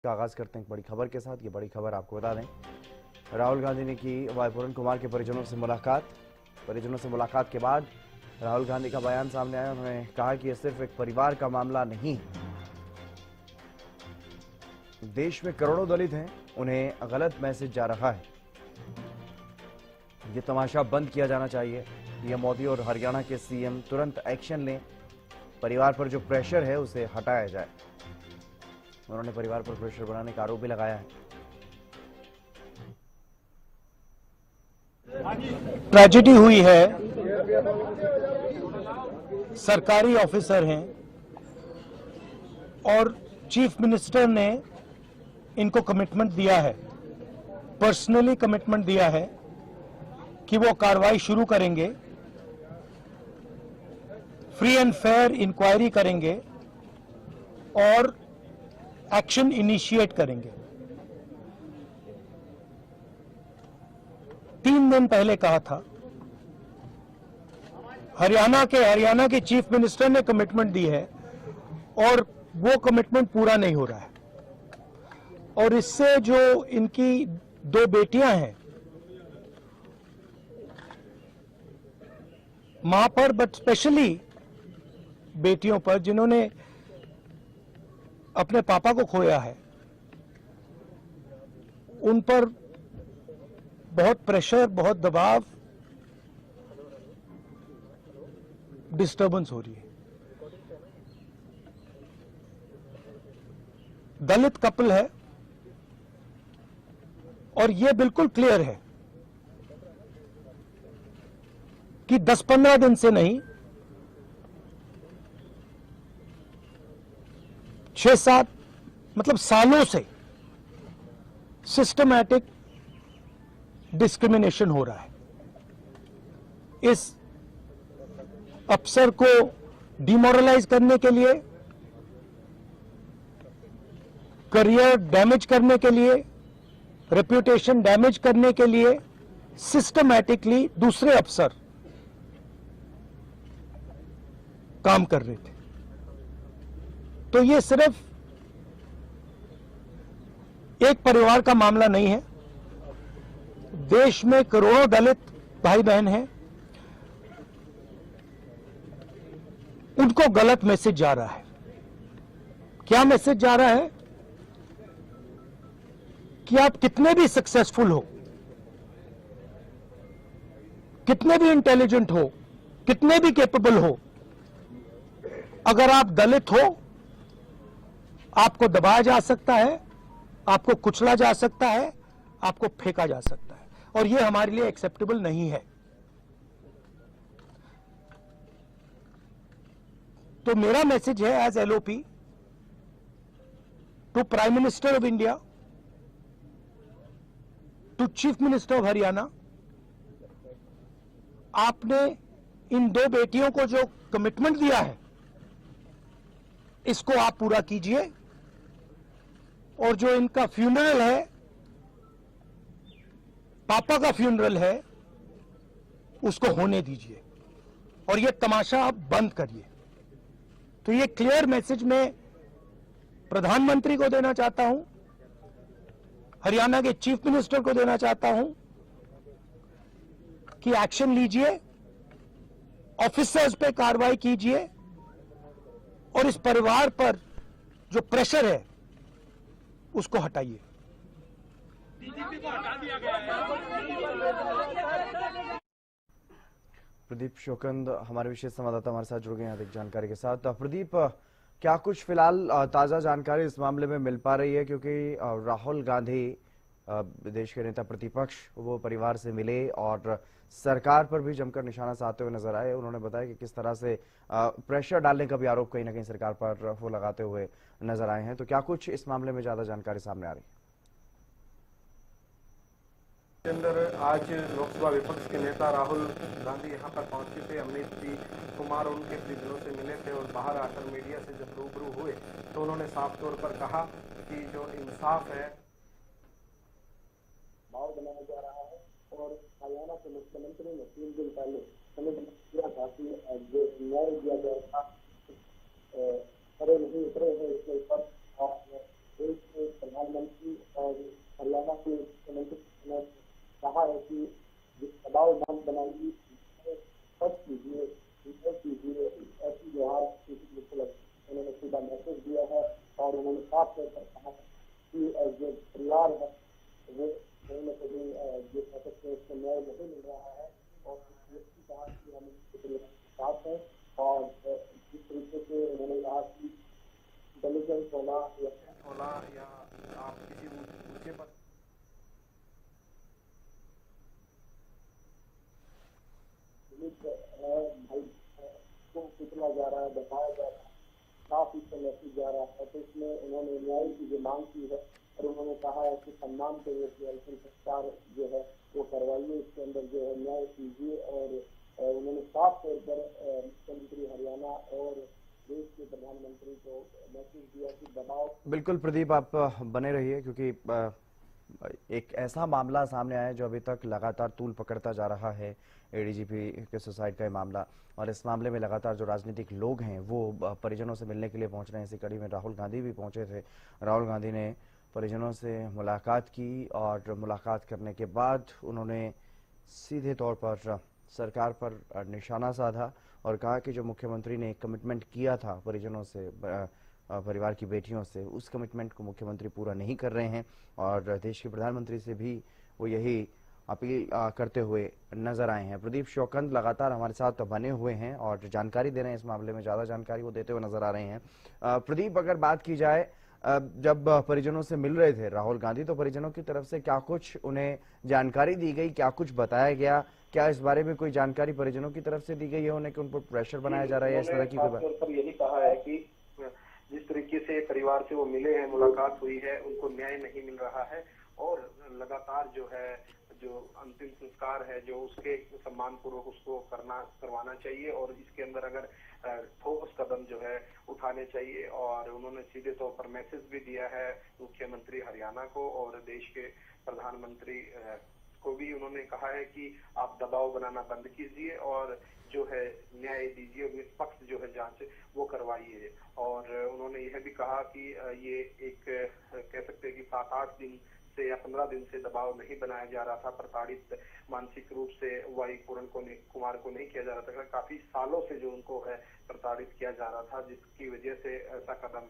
का आगाज करते हैं एक बड़ी खबर के साथ। ये बड़ी खबर आपको बता दें, राहुल गांधी ने की वाई पूरन कुमार के परिजनों से मुलाकात। परिजनों से मुलाकात के बाद राहुल गांधी का बयान सामने आया। उन्होंने कहा कि यह सिर्फ एक परिवार का मामला नहीं, देश में करोड़ों दलित हैं, उन्हें गलत मैसेज जा रहा है, ये तमाशा बंद किया जाना चाहिए। पीएम मोदी और हरियाणा के सीएम तुरंत एक्शन लें, परिवार पर जो प्रेशर है उसे हटाया जाए। उन्होंने परिवार पर प्रेशर बनाने का आरोप भी लगाया है। ट्रेजेडी हुई है, सरकारी ऑफिसर हैं और चीफ मिनिस्टर ने इनको कमिटमेंट दिया है, पर्सनली कमिटमेंट दिया है कि वो कार्रवाई शुरू करेंगे, फ्री एंड फेयर इंक्वायरी करेंगे और एक्शन इनिशिएट करेंगे। 3 दिन पहले कहा था, हरियाणा के चीफ मिनिस्टर ने कमिटमेंट दी है और वो कमिटमेंट पूरा नहीं हो रहा है। और इससे जो इनकी 2 बेटियां हैं मां पर, बट स्पेशली बेटियों पर जिन्होंने अपने पापा को खोया है, उन पर बहुत प्रेशर, बहुत दबाव, डिस्टर्बेंस हो रही है। दलित कपल है और यह बिल्कुल क्लियर है कि 10-15 दिन से नहीं, 6-7 मतलब सालों से सिस्टमैटिक डिस्क्रिमिनेशन हो रहा है। इस अफसर को डिमोरलाइज करने के लिए, करियर डैमेज करने के लिए, रेप्यूटेशन डैमेज करने के लिए सिस्टमैटिकली दूसरे अफसर काम कर रहे थे। तो ये सिर्फ एक परिवार का मामला नहीं है, देश में करोड़ों दलित भाई बहन हैं, उनको गलत मैसेज जा रहा है। क्या मैसेज जा रहा है? कि आप कितने भी सक्सेसफुल हो, कितने भी इंटेलिजेंट हो, कितने भी कैपेबल हो, अगर आप दलित हो, आपको दबाया जा सकता है, आपको कुचला जा सकता है, आपको फेंका जा सकता है, और यह हमारे लिए एक्सेप्टेबल नहीं है। तो मेरा मैसेज है as LOP to prime minister of India, to chief minister of Haryana, आपने इन 2 बेटियों को जो कमिटमेंट दिया है, इसको आप पूरा कीजिए, और जो इनका फ्यूनरल है, पापा का फ्यूनरल है, उसको होने दीजिए और ये तमाशा आप बंद करिए। तो ये क्लियर मैसेज मैं प्रधानमंत्री को देना चाहता हूं, हरियाणा के चीफ मिनिस्टर को देना चाहता हूं कि एक्शन लीजिए, ऑफिसर्स पे कार्रवाई कीजिए और इस परिवार पर जो प्रेशर है उसको हटाइए। प्रदीप शोकंद हमारे विशेष संवाददाता हमारे साथ जुड़ गए हैं अधिक जानकारी के साथ। प्रदीप, क्या कुछ फिलहाल ताजा जानकारी इस मामले में मिल पा रही है? क्योंकि राहुल गांधी देश के नेता प्रतिपक्ष, वो परिवार से मिले और सरकार पर भी जमकर निशाना साधते हुए नजर आए। उन्होंने बताया कि किस तरह से प्रेशर डालने का भी आरोप कहीं ना कहीं सरकार पर वो लगाते हुए नजर आए हैं। तो क्या कुछ इस मामले में ज्यादा जानकारी सामने आ रही है? के अंदर आज लोकसभा विपक्ष के नेता राहुल गांधी यहां पर पहुंचे थे। अमनीत जी कुमार उनके परिजनों से मिले थे और बाहर आकर मीडिया से जब रूबरू हुए तो उन्होंने साफ तौर पर कहा कि जो इंसाफ है भाव बनाया जा रहा है। और हरियाणा के मुख्यमंत्री ने 3 दिन पहले कमिटमेंट किया था कि जो न्याय दिया जाएगा खड़े नहीं उतरे हैं इसके ऊपर, देश के प्रधानमंत्री और हरियाणा के मुख्यमंत्री ने कहा है कि जिस दबाव बंद बनाएगी स्पष्ट कीजिए, कीजिए, ऐसी व्यवहार उन्होंने सीधा मैसेज दिया है। और उन्होंने साफ तौर पर कहा कि जो परिवार है वो कहीं न कहीं जो कह सकते हैं उसको न्याय नहीं मिल रहा है। और व्यक्ति कहा कि हम इसके साथ हैं। और जिस तरीके से उन्होंने कहा कि इंटेलिजेंस होना या आप किसी ऊंचे पद भाई को पिटना जा रहा है, बताया जा रहा है, साफ इससे मैसेज जा रहा है। तो इसमें उन्होंने न्याय की जो मांग की है और उन्होंने कहा है कि सम्मान के लिए अंतिम संस्कार जो है वो करवाइए, इसके अंदर जो है न्याय कीजिए। और उन्होंने साफ तौर पर मुख्यमंत्री हरियाणा और देश के प्रधानमंत्री को मैसेज दिया कि दबाव। बिल्कुल प्रदीप, आप बने रहिए क्योंकि एक ऐसा मामला सामने आया है जो अभी तक लगातार तूल पकड़ता जा रहा है, एडीजीपी के सुसाइड का ये मामला। और इस मामले में लगातार जो राजनीतिक लोग हैं वो परिजनों से मिलने के लिए पहुंच रहे हैं। इसी कड़ी में राहुल गांधी भी पहुंचे थे। राहुल गांधी ने परिजनों से मुलाकात की और मुलाकात करने के बाद उन्होंने सीधे तौर पर सरकार पर निशाना साधा और कहा कि जो मुख्यमंत्री ने एक कमिटमेंट किया था परिजनों से, परिवार की बेटियों से, उस कमिटमेंट को मुख्यमंत्री पूरा नहीं कर रहे हैं। और देश के प्रधानमंत्री से भी वो यही अपील करते हुए नजर आए हैं। प्रदीप शौकंद लगातार हमारे साथ बने हुए हैं और जानकारी दे रहे हैं, इस मामले में ज्यादा जानकारी वो देते हुए नजर आ रहे हैं। प्रदीप, अगर बात की जाए जब परिजनों से मिल रहे थे राहुल गांधी, तो परिजनों की तरफ से क्या कुछ उन्हें जानकारी दी गई, क्या कुछ बताया गया? क्या इस बारे में कोई जानकारी परिजनों की तरफ से दी गई है उन्हें कि उन पर प्रेशर बनाया जा रहा है, इस तरह की कोई बात? पर यही कहा है कि जिस तरीके से परिवार से वो मिले हैं, मुलाकात हुई है, उनको न्याय नहीं मिल रहा है और लगातार जो है जो अंतिम संस्कार है जो उसके सम्मान पूर्वक उसको करवाना चाहिए और इसके अंदर अगर ठोस कदम जो है उठाने चाहिए। और उन्होंने सीधे तौर पर मैसेज भी दिया है मुख्यमंत्री हरियाणा को और देश के प्रधानमंत्री को भी उन्होंने कहा है कि आप दबाव बनाना बंद कीजिए और जो है न्याय दीजिए, निष्पक्ष जो है जांच वो करवाइए। और उन्होंने यह भी कहा कि ये एक कह सकते हैं कि 7-8 दिन से या 15 दिन से दबाव नहीं बनाया जा रहा था, प्रताड़ित मानसिक रूप से वाई कुमार को नहीं किया जा रहा था। काफी सालों से जो उनको है प्रताड़ित किया जा रहा था, जिसकी वजह से ऐसा कदम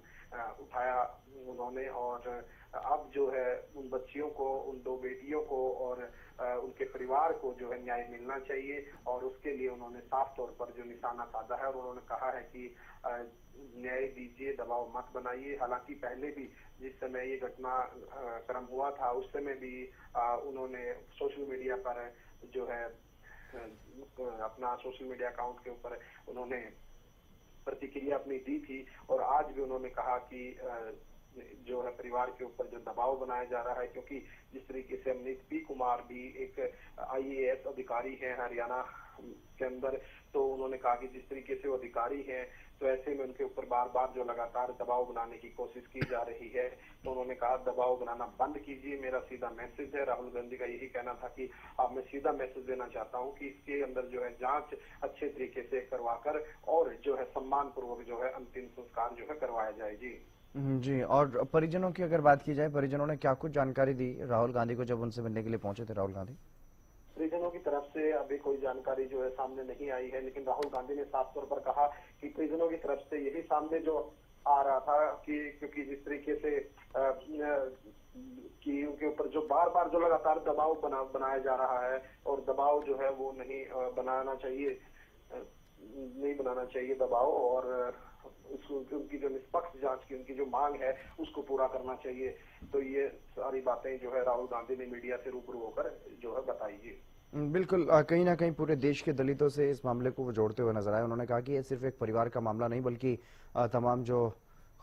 उठाया उन्होंने। और अब जो है उन बच्चियों को, उन 2 बेटियों को और उनके परिवार को जो है न्याय मिलना चाहिए और उसके लिए उन्होंने साफ तौर पर जो निशाना साधा है और उन्होंने कहा है कि न्याय दीजिए, दबाव मत बनाइए। हालांकि पहले भी जिस समय ये घटना क्रम हुआ था उस समय भी उन्होंने सोशल मीडिया पर जो है अपना सोशल मीडिया अकाउंट के ऊपर उन्होंने प्रतिक्रिया अपनी दी थी और आज भी उन्होंने कहा कि जो है परिवार के ऊपर जो दबाव बनाया जा रहा है, क्योंकि जिस तरीके से अमनीत पी कुमार भी एक IAS अधिकारी हैं हरियाणा के अंदर, तो उन्होंने कहा कि जिस तरीके से वो अधिकारी हैं तो ऐसे में उनके ऊपर बार बार जो लगातार दबाव बनाने की कोशिश की जा रही है, तो उन्होंने कहा दबाव बनाना बंद कीजिए। मेरा सीधा मैसेज है। राहुल गांधी का यही कहना था कि अब मैं सीधा मैसेज देना चाहता हूं कि इसके अंदर जो है जांच अच्छे तरीके से करवाकर और जो है सम्मान पूर्वक जो है अंतिम संस्कार जो है करवाया जाए। जी, और परिजनों की अगर बात की जाए, परिजनों ने क्या कुछ जानकारी दी राहुल गांधी को जब उनसे मिलने के लिए पहुंचे थे राहुल गांधी? परिजनों की तरफ से अभी कोई जानकारी जो है सामने नहीं आई है, लेकिन राहुल गांधी ने साफ तौर पर कहा कि परिजनों की तरफ से यही सामने जो आ रहा था कि क्योंकि जिस तरीके से कि उनके ऊपर जो बार बार जो लगातार दबाव बनाया जा रहा है और दबाव जो है वो नहीं बनाना चाहिए दबाव, और उनकी जो निष्पक्ष जांच की उनकी जो मांग है उसको पूरा करना चाहिए। तो ये सारी बातें जो है राहुल गांधी ने मीडिया से रूबरू होकर जो है बताई। बिल्कुल, कहीं ना कहीं पूरे देश के दलितों से इस मामले को वो जोड़ते हुए नजर आए। उन्होंने कहा कि ये सिर्फ एक परिवार का मामला नहीं बल्कि तमाम जो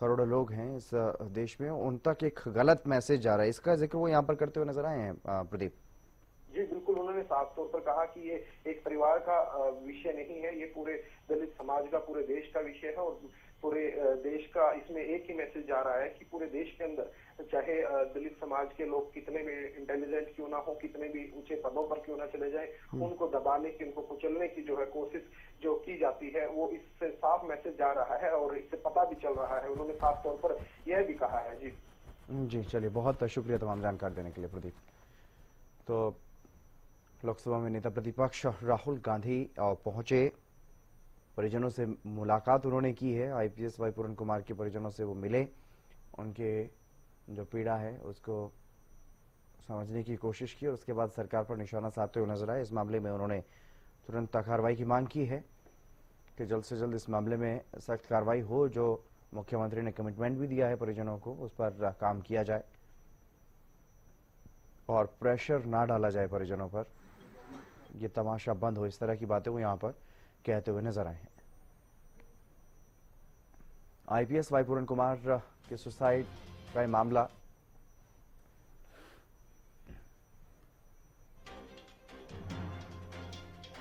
करोड़ों लोग हैं इस देश में उन तक एक गलत मैसेज जा रहा है, इसका जिक्र वो यहाँ पर करते हुए नजर आए हैं। प्रदीप जी बिल्कुल, उन्होंने साफ तौर पर कहा कि ये एक परिवार का विषय नहीं है, ये पूरे दलित समाज का, पूरे देश का विषय है और पूरे देश का इसमें एक ही मैसेज जा रहा है कि पूरे देश के अंदर चाहे दलित समाज के लोग कितने भी इंटेलिजेंट क्यों ना हो, कितने भी ऊंचे पदों पर क्यों ना चले जाए, उनको दबाने की, उनको कुचलने की जो है कोशिश जो की जाती है वो इससे साफ मैसेज जा रहा है और इससे पता भी चल रहा है। उन्होंने साफ तौर पर यह भी कहा है। जी जी चलिए, बहुत शुक्रिया तमाम जानकारी देने के लिए प्रदीप। तो लोकसभा में नेता प्रतिपक्ष राहुल गांधी पहुंचे, परिजनों से मुलाकात उन्होंने की है। आईपीएस वाई पूरन कुमार के परिजनों से वो मिले, उनके जो पीड़ा है उसको समझने की कोशिश की और उसके बाद सरकार पर निशाना साधते हुए नजर आए। इस मामले में उन्होंने तुरंत कार्रवाई की मांग की है कि जल्द से जल्द इस मामले में सख्त कार्रवाई हो। जो मुख्यमंत्री ने कमिटमेंट भी दिया है परिजनों को, उस पर काम किया जाए और प्रेशर ना डाला जाए परिजनों पर। ये तमाशा बंद हो, इस तरह की बातें वो यहां पर कहते हुए नजर आए हैं। आईपीएस वाई पूरन कुमार के सुसाइड का मामला